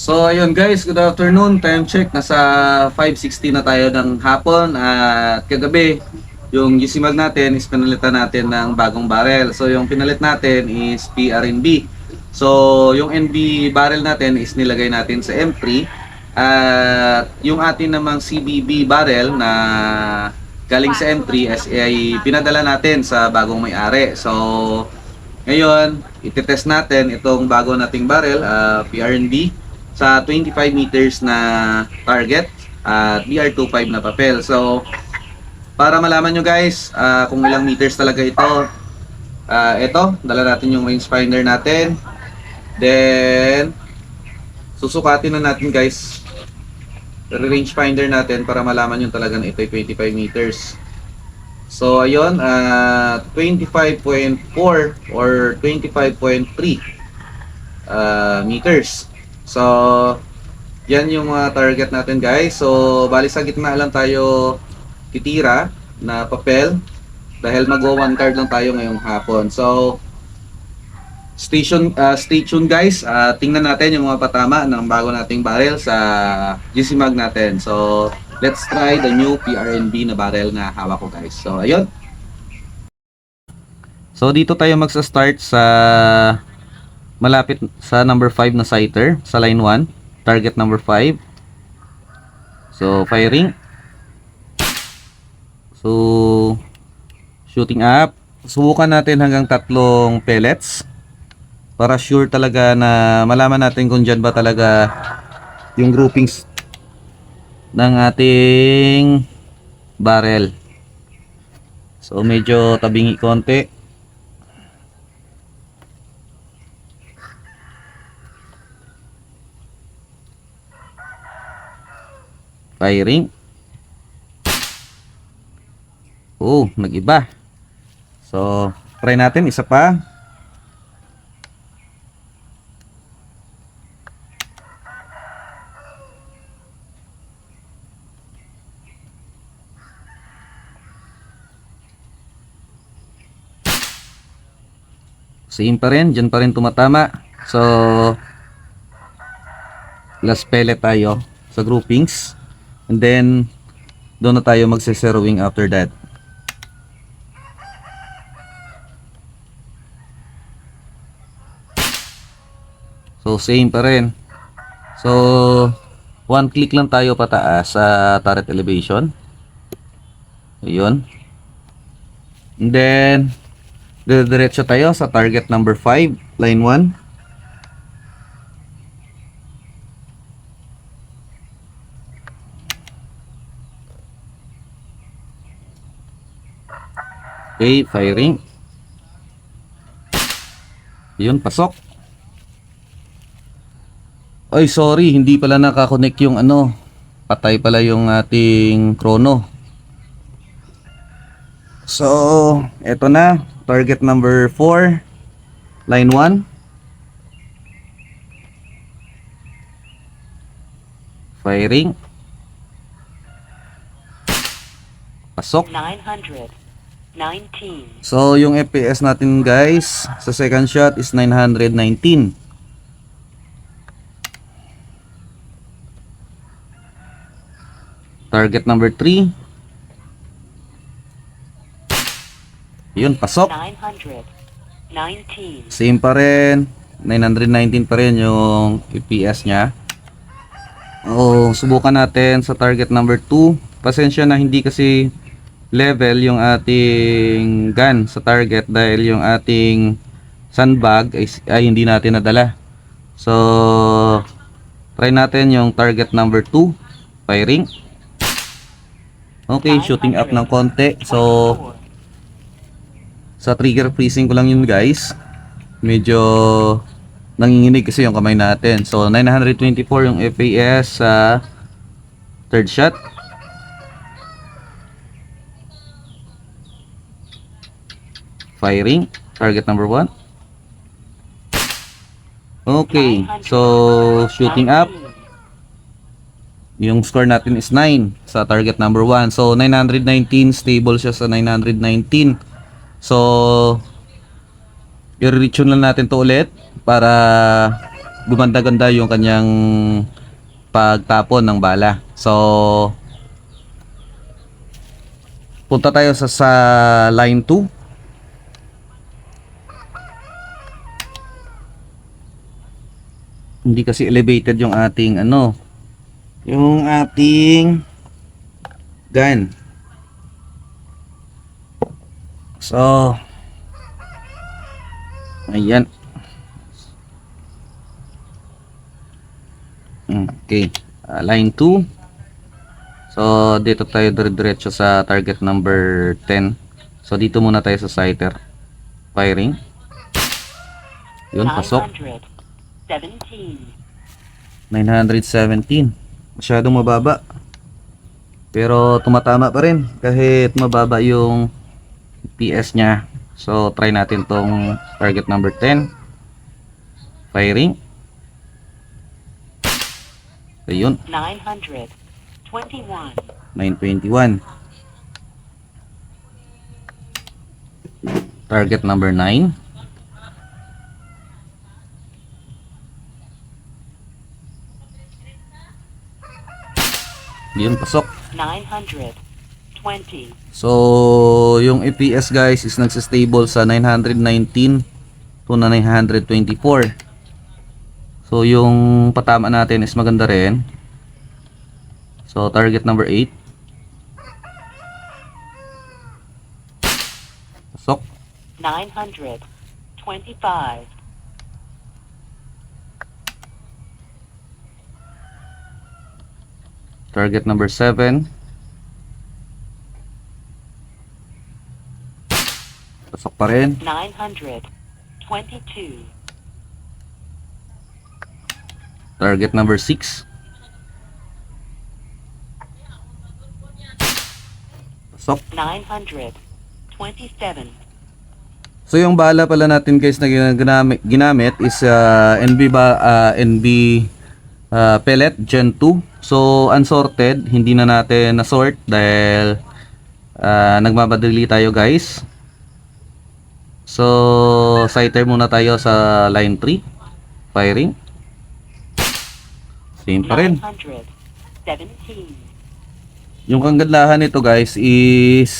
So ayun guys, good afternoon. Time check, nasa 5:60 na tayo ng hapon at kagabi yung GC Mag natin is pinalitan natin ng bagong barrel. So yung pinalit natin is PRNB. So yung NB barrel natin is nilagay natin sa M3 at yung atin namang CBB barrel na galing sa M3 ay pinadala natin sa bagong may-ari. So ngayon, itetest natin itong bago nating barrel, PRNB, sa 25 meters na target at BR25 na papel. So, para malaman nyo guys kung ilang meters talaga ito, ito, dala natin yung rangefinder natin. Then, susukatin na natin guys, rangefinder natin para malaman nyo talaga na ito ay 25 meters. So ayun, 25.4 or 25.3 meters. So yan yung target natin guys. So bali sa gitna lang tayo titira na papel dahil mag-1 card lang tayo ngayong hapon. So stay tuned guys. Tingnan natin yung mga patama ng bago nating barrel sa GC Mag natin. So let's try the new PRNB na barrel na hawak ko guys. So ayun. So dito tayo magsa-start sa malapit sa number 5 na sighter sa line 1, target number 5. So firing. So shooting up. Subukan natin hanggang 3 pellets para sure talaga na malaman natin kung dyan ba talaga yung groupings ng ating barrel. So medyo tabingi konti. Firing. Oh, nag-iba. So try natin isa pa. Same pa rin, dyan pa rin tumatama. So last pellet tayo sa groupings, and then doon na tayo magse-zeroing after that. So same pa rin. So one click lang tayo pataas sa turret elevation. Ayun. And then diretso tayo sa target number 5, line 1. Okay, firing. Yun, pasok. Ay, sorry, hindi pala nakakonect yung ano. Patay pala yung ating chrono. So, eto na. Target number 4, line 1. Firing. Pasok. 919. So, yung FPS natin guys sa second shot is 919. Target number 3. Yun, pasok. 919. Same pa rin. 919 pa rin yung FPS nya. Subukan natin sa target number 2. Pasensya na hindi kasi level yung ating gun sa target dahil yung ating sandbag ay hindi natin nadala. So try natin yung target number 2. Firing. Okay, shooting up ng konti. So sa trigger freezing ko lang yun guys. Medyo nanginginig kasi yung kamay natin. So 924 yung FPS sa third shot. Firing. Target number 1. Okay, so shooting up. Yung score natin is 9 sa target number 1. So 919, stable siya sa 919. So i-reach lang natin to ulit para gumanda-ganda yung kanyang pagtapon ng bala. So punta tayo sa line 2. Hindi kasi elevated yung ating yung ating gun. So ayan. Okay, line 2. So dito tayo diretso sa target number 10. So dito muna tayo sa sighter. Firing. Yun, pasok. 917. Masyadong mababa. Pero tumatama pa rin kahit mababa yung PS nya. So try natin tong target number 10. Firing. Ayun. 921. Target number 9. Yun, pasok. 920. So, yung EPS guys is nagsistable sa 919 to 924. So, yung patama natin is maganda rin. So, target number 8. Pasok. 925. Target number 7. Pasok pa rin. 922. Target number 6. Pasok. 927. So yung bala pala natin guys na ginamit is NB pellet Gen 2. So unsorted, hindi na natin na-sort dahil nagmamadali tayo guys. So sighter muna tayo sa line 3. Firing. Same pa rin. 917. Yung kagandahan nito guys is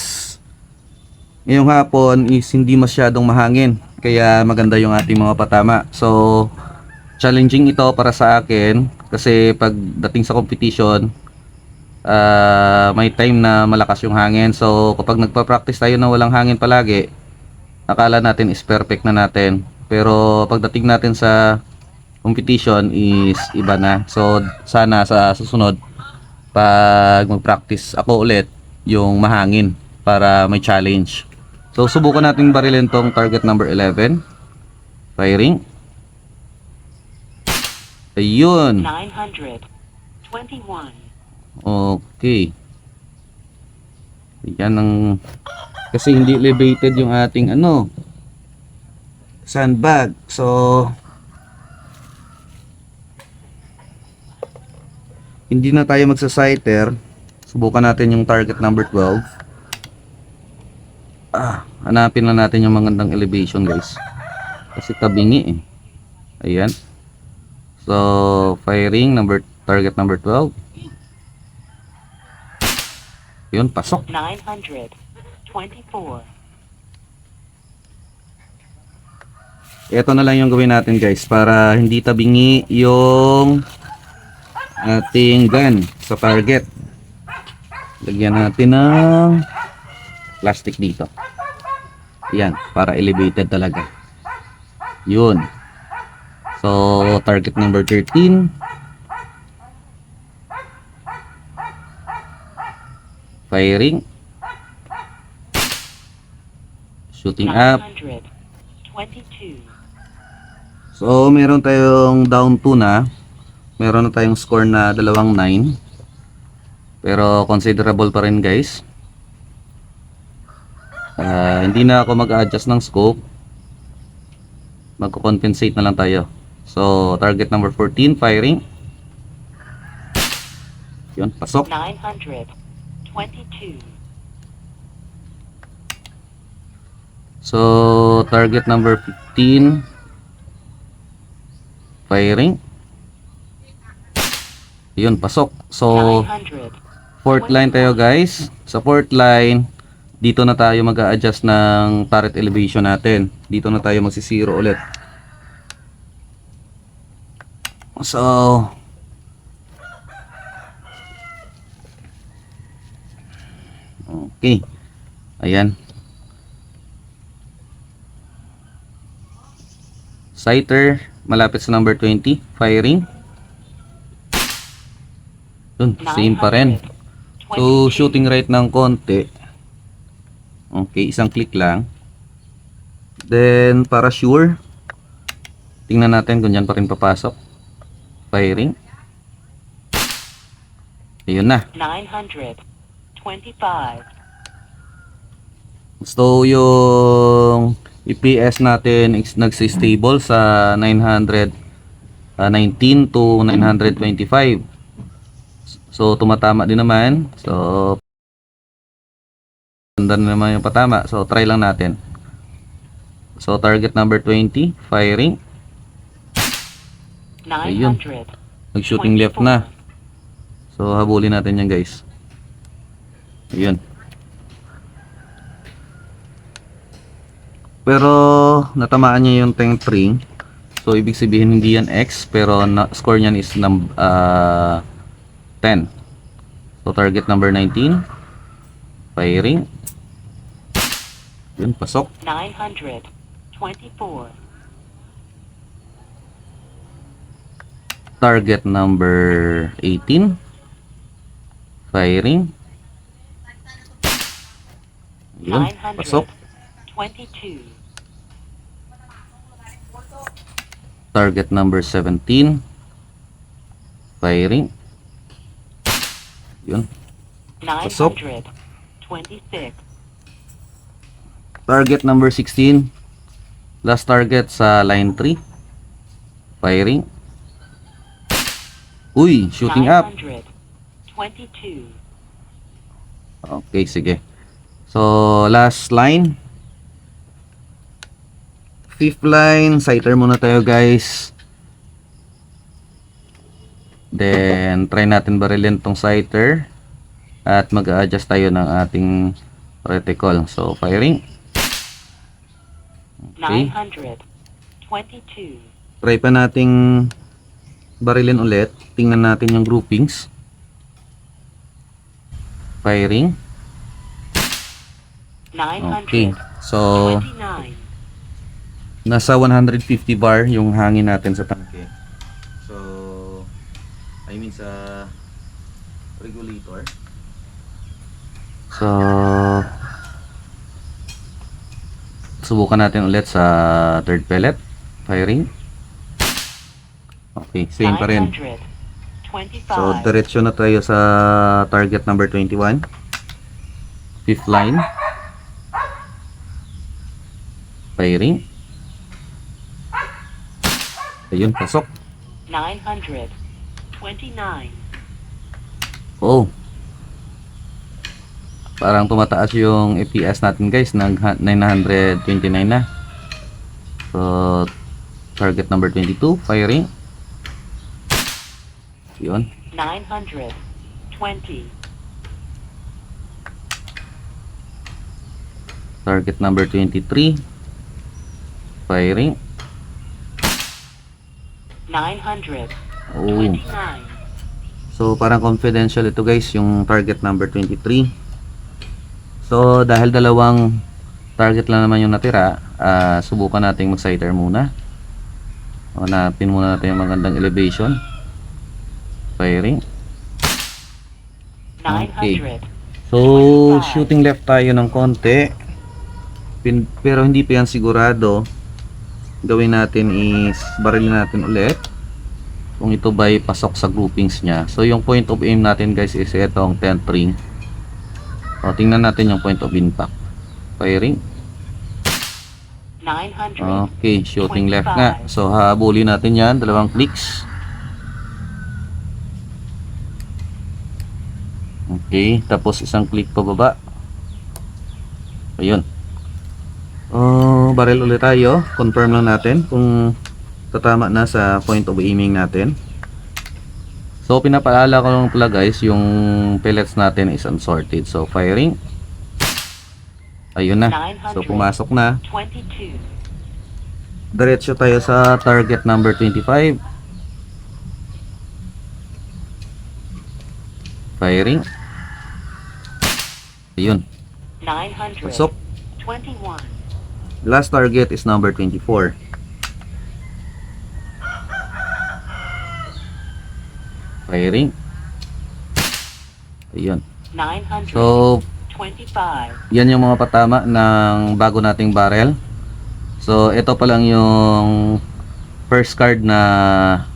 ngayong hapon is hindi masyadong mahangin, kaya maganda yung ating mga patama. So challenging ito para sa akin kasi pagdating sa competition may time na malakas yung hangin. So kapag nagpa-practice tayo na walang hangin palagi, akala natin is perfect na natin, pero pagdating natin sa competition is iba na. So sana sa susunod pag mag-practice ako ulit yung mahangin para may challenge. So subukan natin barilin tong target number 11. Firing. Ayun. 921. Okay. Yan ang kasi hindi elevated yung ating sandbag. So hindi na tayo magsa-sighter. Subukan natin yung target number 12. Hanapin na natin yung magandang elevation guys. Kasi tabingi eh. Ayan. So firing target number 12. Yun, pasok. 924. Ito na lang yung gawin natin guys para hindi tabingi yung ating gun sa target. Lagyan natin ng plastic dito. Yan, para elevated talaga. Yun. So target number 13. Firing. Shooting up. 922. So meron tayong down 2 na. Meron na tayong score na 2-9. Pero considerable pa rin guys. Hindi na ako mag-adjust ng scope. Magko-compensate na lang tayo. So target number 14, firing. Yun, pasok. 922. So target number 15. Firing. Yun, pasok. So, 900. fourth line tayo guys. Sa fourth line, dito na tayo mag-a-adjust ng turret elevation natin. Dito na tayo magsisiro ulit. So, okay. Ayan. Sighter, malapit sa number 20. Firing. Yun, same pa rin. So, shooting right ng konti. Okay, isang click lang. Then, para sure, tingnan natin kung dyan pa rin papasok. Firing. Ayun na. 925. So, yung EPS natin nagsi-stable sa 919 to 925. So, tumatama din naman. So, ganda na naman yung patama. So, try lang natin. So, target number 20. Firing. Ayun. 900. Nag-shooting left na. So, habulin natin yan guys. Ayun. Pero, natamaan niya yung tank ring. So, ibig sabihin hindi yan X. Pero, score niyan is 10. So, target number 19. Firing. Yun, pasok. 924. Target number 18. Firing. Yun, pasok. 922. Target number 17. Firing. Yun, pasok. 926. Target number 16. Last target sa line 3. Firing. Uy, shooting up. 922. Okay, sige. So, last line. Fifth line, sighter muna tayo guys. Then, try natin barilin tong sighter. At mag-a-adjust tayo ng ating reticle. So, firing. Okay. 922. Try pa nating barilin ulit. Tingnan natin yung groupings. Firing. 929. Okay. So, nasa 150 bar yung hangin natin sa tangke. So, I mean sa regulator. So, subukan natin ulit sa third pellet. Firing. Okay, same pa rin. 925. So, diretso na tayo sa target number 21. Fifth line. Firing. Ayun, pasok. 929. Oh. Parang tumataas yung EPS natin guys. 929 na. So, target number 22. Firing. Yun. 920. Target number 23. Firing. 929. Oh. So, parang confidential ito guys, yung target number 23. So, dahil dalawang target lang naman yung natira, subukan nating mag-sighter muna. Hanapin muna natin yung magandang elevation. Firing. Okay. 900. So, shooting left tayo ng konti. Pero hindi pa yan sigurado. Gawin natin is barilin natin ulit kung ito ba'y pasok sa groupings niya. So, yung point of aim natin guys is itong 10th ring. O, tingnan natin yung point of impact. Firing. 900. Okay, shooting left nga. So, habulin natin yan. Dalawang clicks. Okay, tapos isang click pababa. Ayun. Barrel ulit tayo. Confirm lang natin kung tatama na sa point of aiming natin. So pinapaalala ko lang pala guys, yung pellets natin is unsorted. So firing. Ayun na. So pumasok na. 22. Diretso tayo sa target number 25. Firing. Ayun. 900. Pasok. 21. Last target is number 24. Firing. Ayun. 900. So 25. yan yung mga patama ng bago nating barrel. So ito pa lang yung first card na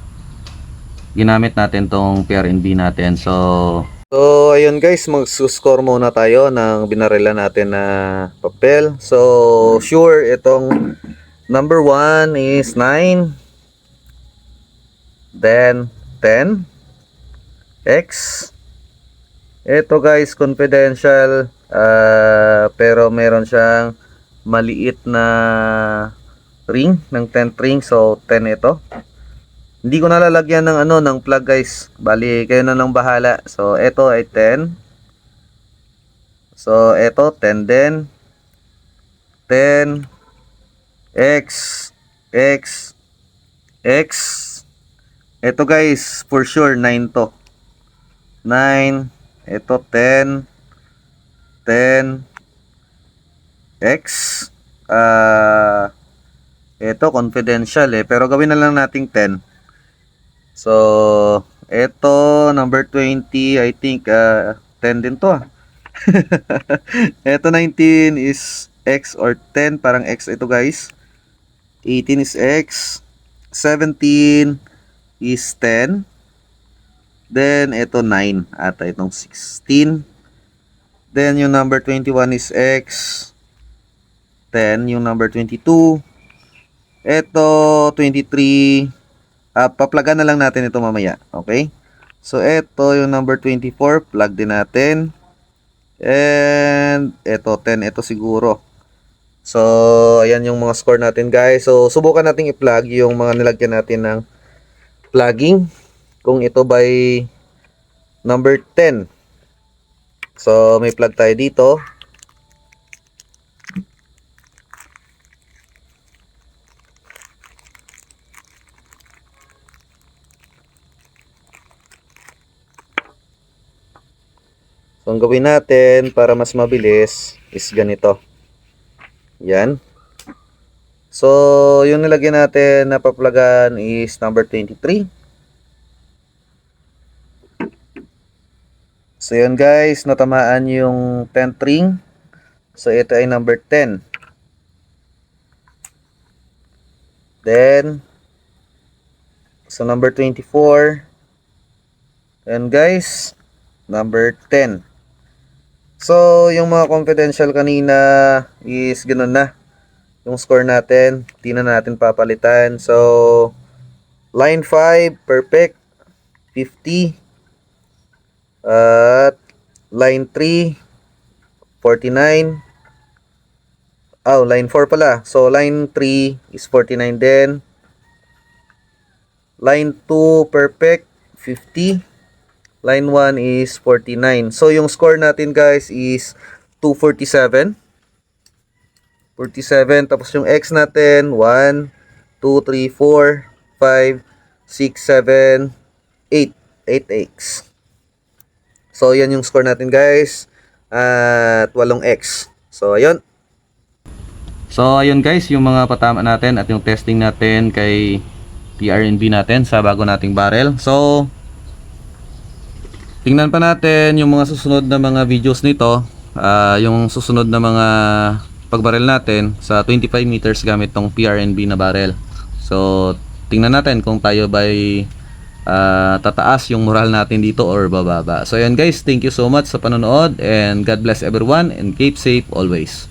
ginamit natin tong PRNB natin. So ayun guys, mag-score muna tayo ng binarela natin na papel. So sure, itong number 1 is 9, then 10 X. Ito guys, confidential, pero meron siyang maliit na ring ng 10th ring. So 10 ito. Hindi ko nalalagyan ng ng plug guys. Bali kayo na lang bahala. So ito ay 10. So ito 10 din. 10 X X X. Ito guys, for sure 9 to. 9. Ito 10 10 X. Ito confidential pero gawin na lang nating 10. So ito number 20, I think 10 din to. Ito 19 is X or 10, parang X ito guys. 18 is X. 17 is 10. Then ito 9 at itong 16. Then yung number 21 is X. 10 yung number 22. Ito 23. Paplagan na lang natin ito mamaya. Okay? So ito yung number 24, plug din natin. And ito 10, ito siguro. So ayan yung mga score natin guys. So subukan natin i-plug yung mga nilagyan natin ng plugging. Kung ito by number 10. So may plug tayo dito. So ang gawin natin para mas mabilis is ganito. Yan. So yung nilagyan natin na paplagan is number 23. So yun guys, natamaan yung 10th ring. So ito ay number 10. Then so number 24. And guys, number 10. So yung mga confidential kanina is ganun na. Yung score natin, di na natin papalitan. So line 5 perfect 50. At line 3 49. Line 4 pala. So line 3 is 49 din. Line 2 perfect 50. Line 1 is 49. So yung score natin guys is 247. 47. Tapos yung X natin 1 2 3 4 5 6 7 8. 8X. So yan yung score natin guys. At 8X. So ayun. So ayun guys, yung mga patama natin at yung testing natin kay PRNB natin sa bago nating barrel. So tingnan pa natin yung mga susunod na mga videos nito. Yung susunod na mga pagbarrel natin sa 25 meters gamit tong PRNB na barrel. So tingnan natin kung tayo by tataas yung moral natin dito or bababa. So ayan guys, thank you so much sa panonood and God bless everyone and keep safe always.